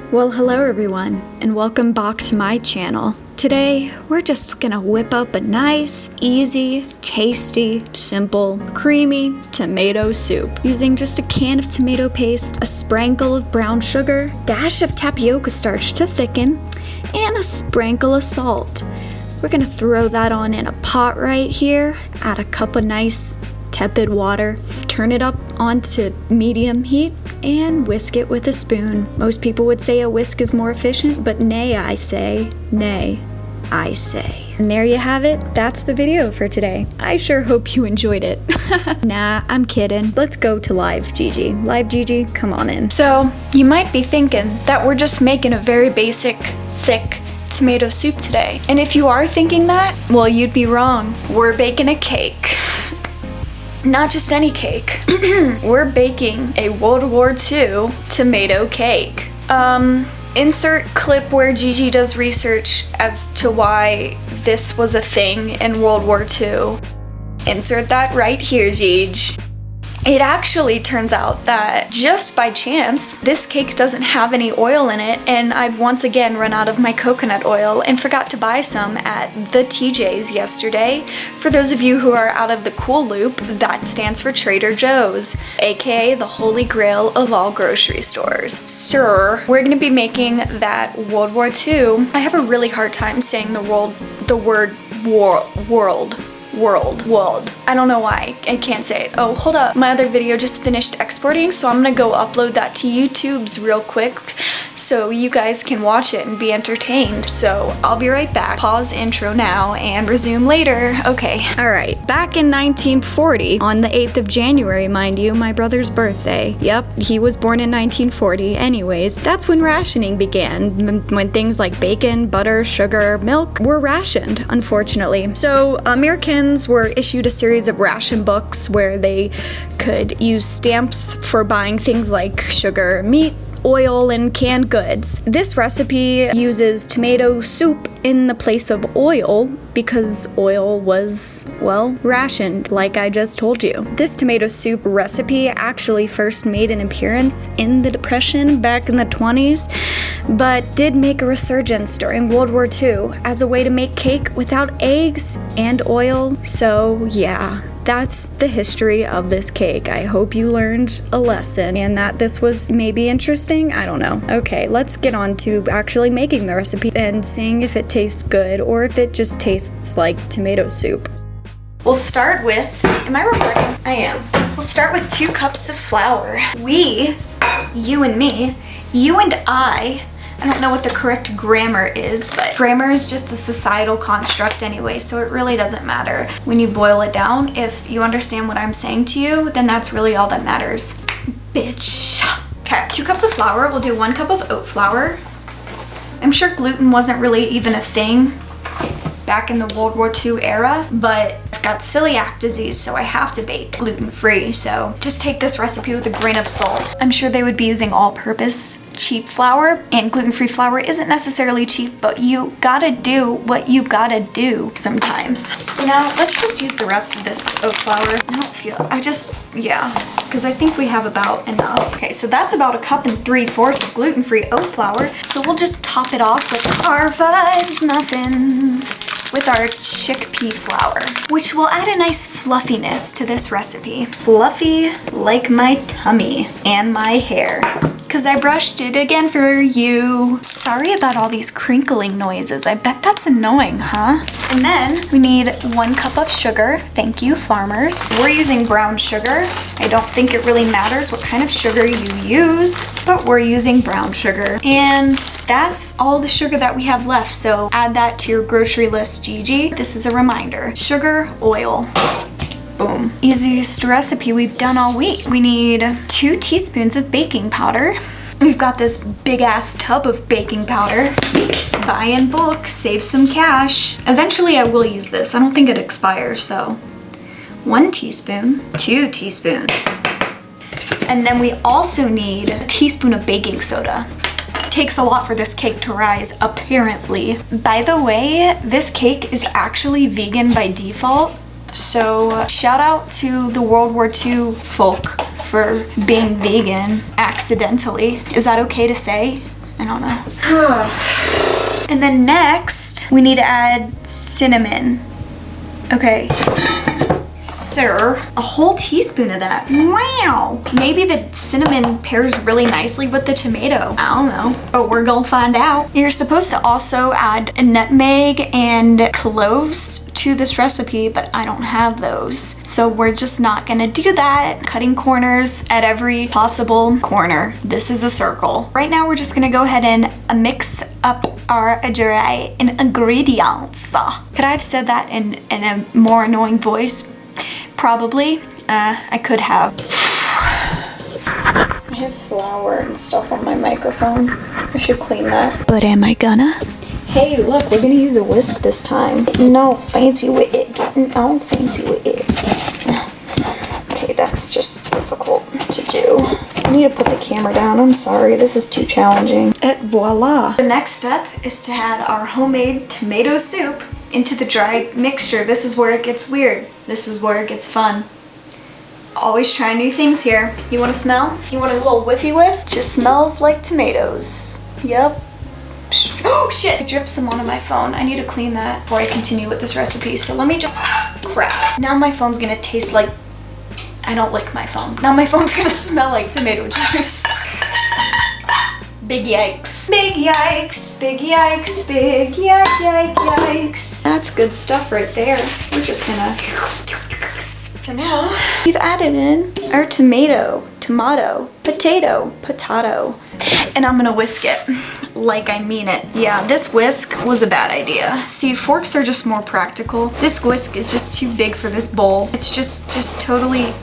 Well, hello everyone, and welcome back to my channel. Today, we're just gonna whip up a nice, easy, tasty, simple, creamy tomato soup using just a can of tomato paste, a sprinkle of brown sugar, dash of tapioca starch to thicken, and a sprinkle of salt. We're gonna throw that on in a pot right here, add a cup of nice tepid water, turn it up onto medium heat, and whisk it with a spoon. Most people would say a whisk is more efficient, but nay, I say. And there you have it. That's the video for today. I sure hope you enjoyed it. Nah, I'm kidding. Let's go to Live Gigi. Live Gigi, come on in. So, you might be thinking that we're just making a very basic, thick tomato soup today. And if you are thinking that, well, you'd be wrong. We're baking a cake. Not just any cake. We're baking a World War II tomato cake. Insert clip where Gigi does research as to why this was a thing in World War II. Insert that right here, Gigi. It actually turns out that just by chance, this cake doesn't have any oil in it, and I've once again run out of my coconut oil and forgot to buy some at the TJ's yesterday. For those of you who are out of the cool loop, that stands for Trader Joe's, aka the holy grail of all grocery stores. Sir, we're gonna be making that World War II. I have a really hard time saying the word world. I don't know why, I can't say it. Oh, hold up, my other video just finished exporting, so I'm gonna go upload that to YouTube's real quick so you guys can watch it and be entertained. So I'll be right back. Pause intro now and resume later. Okay. Alright, back in 1940, on the 8th of January, mind you, my brother's birthday. Yep, he was born in 1940. Anyways, that's when rationing began, when things like bacon, butter, sugar, milk were rationed, unfortunately. So Americans were issued a series of ration books where they could use stamps for buying things like sugar, meat, oil, and canned goods. This recipe uses tomato soup in the place of oil because oil was, well, rationed, like I just told you. This tomato soup recipe actually first made an appearance in the Depression back in the 20s, but did make a resurgence during World War II as a way to make cake without eggs and oil. So yeah, that's the history of this cake. I hope you learned a lesson and that this was maybe interesting. I don't know. Okay, let's get on to actually making the recipe and seeing if it tastes good or if it just tastes like tomato soup. We'll start with, am I recording? I am. We'll start with 2 cups of flour. We, you and me, you and I don't know what the correct grammar is, but grammar is just a societal construct anyway, so it really doesn't matter. When you boil it down, if you understand what I'm saying to you, then that's really all that matters. Bitch. Okay, 2 cups of flour. We'll do 1 cup of oat flour. I'm sure gluten wasn't really even a thing back in the World War II era, but I've got celiac disease, so I have to bake gluten-free, so just take this recipe with a grain of salt. I'm sure they would be using all-purpose cheap flour, and gluten-free flour isn't necessarily cheap, but you gotta do what you gotta do sometimes. You know, let's just use the rest of this oat flour. Yeah, because I think we have about enough. Okay, so that's about 1 3/4 cups of gluten-free oat flour, so we'll just top it off with our fudge muffins with our chickpea flour, which will add a nice fluffiness to this recipe. Fluffy like my tummy and my hair, because I brushed it again for you. Sorry about all these crinkling noises. I bet that's annoying, huh? And then we need 1 cup of sugar. Thank you, farmers. We're using brown sugar. I don't think it really matters what kind of sugar you use, but we're using brown sugar. And that's all the sugar that we have left, so add that to your grocery list, Gigi. This is a reminder. Sugar, oil. Boom. Easiest recipe we've done all week. We need 2 teaspoons of baking powder. We've got this big ass tub of baking powder. Buy in bulk, save some cash. Eventually I will use this. I don't think it expires, so 1 teaspoon, 2 teaspoons. And then we also need a teaspoon of baking soda. It takes a lot for this cake to rise, apparently. By the way, this cake is actually vegan by default. So shout out to the World War II folk for being vegan accidentally. Is that okay to say? I don't know. And then next, we need to add cinnamon. Okay. Sir, a whole teaspoon of that. Wow. Maybe the cinnamon pairs really nicely with the tomato. I don't know, but we're gonna find out. You're supposed to also add a nutmeg and cloves to this recipe, but I don't have those. So we're just not gonna do that. Cutting corners at every possible corner. This is a circle. Right now, we're just gonna go ahead and mix up our dry ingredients. Could I have said that in a more annoying voice? Probably. I could have. I have flour and stuff on my microphone. I should clean that. But am I gonna? Hey, look, we're gonna use a whisk this time. No fancy with it. Getting all fancy with it. Okay, that's just difficult to do. I need to put the camera down. I'm sorry, this is too challenging. Et voila. The next step is to add our homemade tomato soup into the dry mixture. This is where it gets weird. This is where it gets fun. Always try new things here. You want to smell? You want a little whiffy whiff? Just smells like tomatoes. Yep. Oh shit! I dripped some onto my phone. I need to clean that before I continue with this recipe. So let me just, crap. Now my phone's gonna taste like, I don't like my phone. Now my phone's gonna smell like tomato juice. Big yikes. Big yikes, big yikes, big yikes. That's good stuff right there. We're just gonna... So now, we've added in our tomato, potato. And I'm gonna whisk it like I mean it. Yeah, this whisk was a bad idea. See, forks are just more practical. This whisk is just too big for this bowl. It's just totally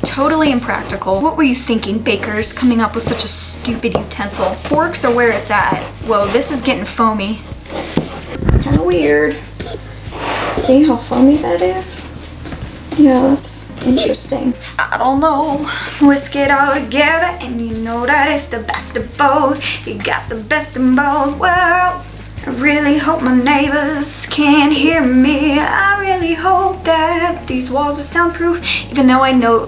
impractical. What were you thinking, bakers, coming up with such a stupid utensil? Forks are where it's at. Whoa, this is getting foamy. It's kind of weird. See how foamy that is? Yeah, that's interesting. I don't know. Whisk it all together and you know that it's the best of both. You got the best of both worlds. I really hope my neighbors can't hear me. I really hope that these walls are soundproof, even though I know,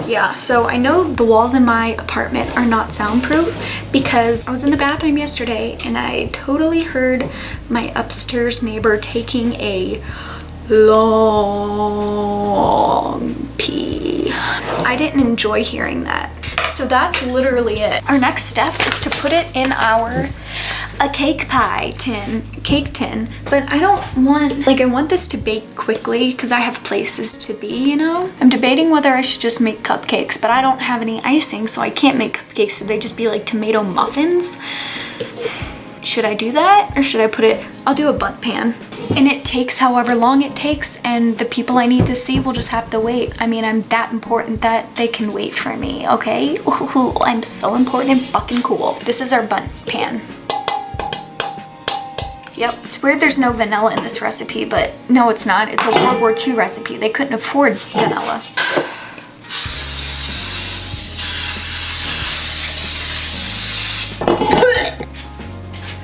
yeah, so I know the walls in my apartment are not soundproof because I was in the bathroom yesterday and I totally heard my upstairs neighbor taking a long pee. I didn't enjoy hearing that. So that's literally it. Our next step is to put it in our cake tin, but I don't want, like, I want this to bake quickly because I have places to be, you know? I'm debating whether I should just make cupcakes, but I don't have any icing, so I can't make cupcakes, so they just be like tomato muffins. Should I do that or should I put it, I'll do a bundt pan. And it takes however long it takes and the people I need to see will just have to wait. I mean, I'm that important that they can wait for me, okay? Ooh, I'm so important and fucking cool. This is our bundt pan. Yep, it's weird there's no vanilla in this recipe, but no, it's not. It's a World War II recipe. They couldn't afford vanilla.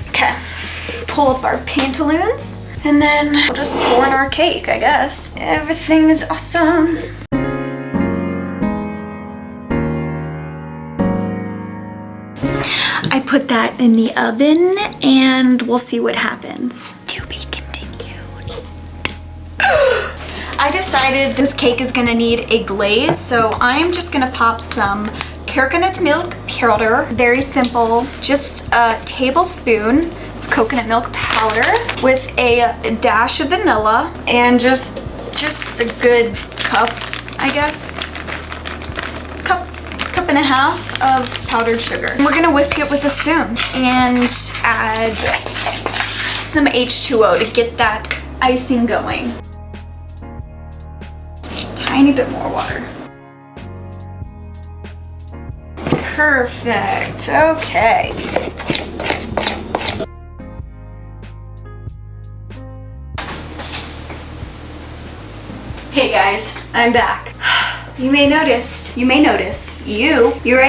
Okay, pull up our pantaloons. And then we'll just pour in our cake, I guess. Everything is awesome. I put that in the oven and we'll see what happens. To be continued. I decided this cake is gonna need a glaze, so I'm just gonna pop some coconut milk powder. Very simple, just a tablespoon coconut milk powder with a dash of vanilla and just a good cup, I guess. Cup and a half of powdered sugar. We're gonna whisk it with a spoon and add some H2O to get that icing going. Tiny bit more water. Perfect, okay. Hey guys, I'm back. You right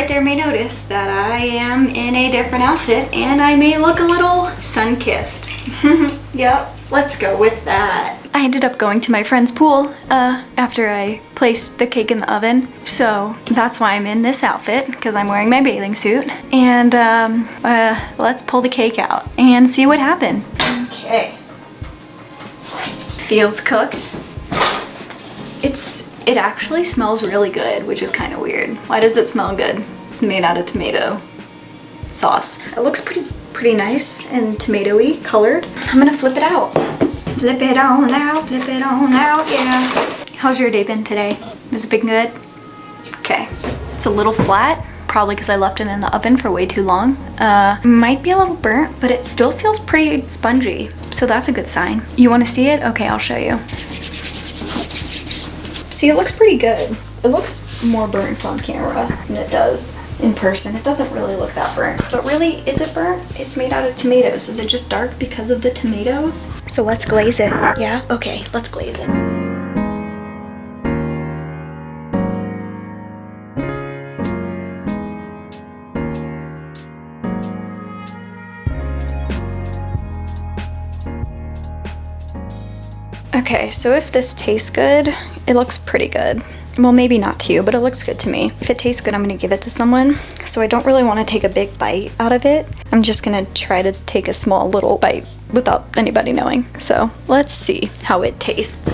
there may notice that I am in a different outfit and I may look a little sun-kissed. Yep, let's go with that. I ended up going to my friend's pool after I placed the cake in the oven. So that's why I'm in this outfit, because I'm wearing my bathing suit. And let's pull the cake out and see what happened. Okay. Feels cooked. It actually smells really good, which is kind of weird. Why does it smell good? It's made out of tomato sauce. It looks pretty nice and tomatoey colored. I'm gonna flip it out. Flip it on out, flip it on out, yeah. How's your day been today? Has it been good? Okay. It's a little flat, probably because I left it in the oven for way too long. Might be a little burnt, but it still feels pretty spongy, so that's a good sign. You want to see it? Okay, I'll show you. See, it looks pretty good. It looks more burnt on camera than it does in person. It doesn't really look that burnt. But really, is it burnt? It's made out of tomatoes. Is it just dark because of the tomatoes? So let's glaze it. Yeah? Okay, let's glaze it. Okay, so if this tastes good, it looks pretty good. Well, maybe not to you, but it looks good to me. If it tastes good, I'm gonna give it to someone. So I don't really want to take a big bite out of it. I'm just gonna try to take a small little bite without anybody knowing. So let's see how it tastes.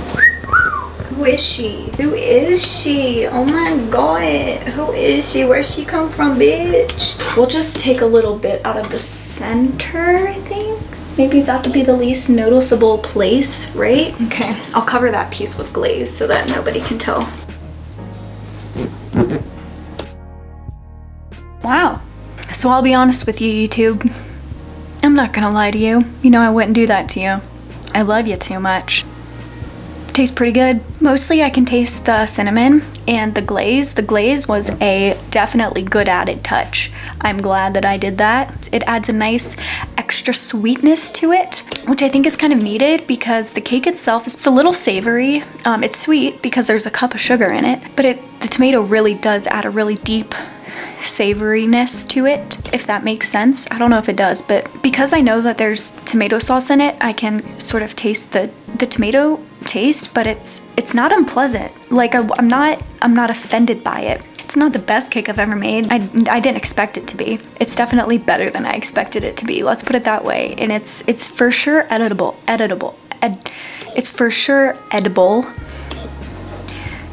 Who is she? Who is she? Oh my god. Who is she? Where's she come from, bitch? We'll just take a little bit out of the center, I think. Maybe that would be the least noticeable place, right? Okay, I'll cover that piece with glaze so that nobody can tell. Wow. So I'll be honest with you, YouTube. I'm not gonna lie to you. You know I wouldn't do that to you. I love you too much. Tastes pretty good. Mostly I can taste the cinnamon and the glaze. The glaze was a definitely good added touch. I'm glad that I did that. It adds a nice extra sweetness to it, which I think is kind of needed because the cake itself is a little savory. It's sweet because there's a cup of sugar in it, but the tomato really does add a really deep savoriness to it, if that makes sense. I don't know if it does, but because I know that there's tomato sauce in it, I can sort of taste the tomato taste, but it's not unpleasant. Like I'm not offended by it. It's not the best cake I've ever made. I didn't expect it to be. It's definitely better than I expected it to be. Let's put it that way. And it's for sure edible. It's for sure edible.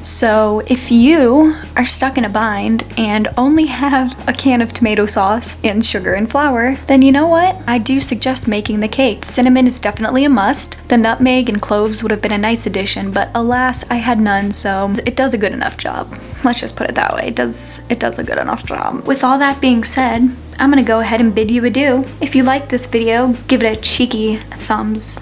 So if you are stuck in a bind and only have a can of tomato sauce and sugar and flour, then you know what? I do suggest making the cake. Cinnamon is definitely a must. The nutmeg and cloves would have been a nice addition, but alas, I had none, so it does a good enough job. Let's just put it that way. It does a good enough job. With all that being said, I'm gonna go ahead and bid you adieu. If you like this video, give it a cheeky thumbs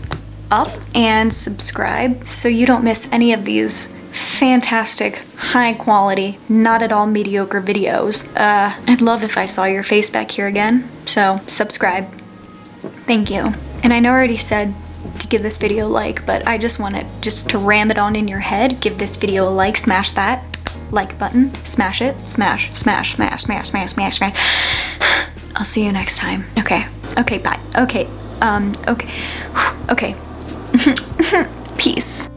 up and subscribe so you don't miss any of these fantastic, high quality, not at all mediocre videos. I'd love if I saw your face back here again, so subscribe. Thank you. And I know I already said to give this video a like, but I just want it just to ram it on in your head. Give this video a like, smash that like button, smash it, smash, smash, smash, smash, smash, smash, smash. I'll see you next time. Okay, bye. Okay, okay. Peace.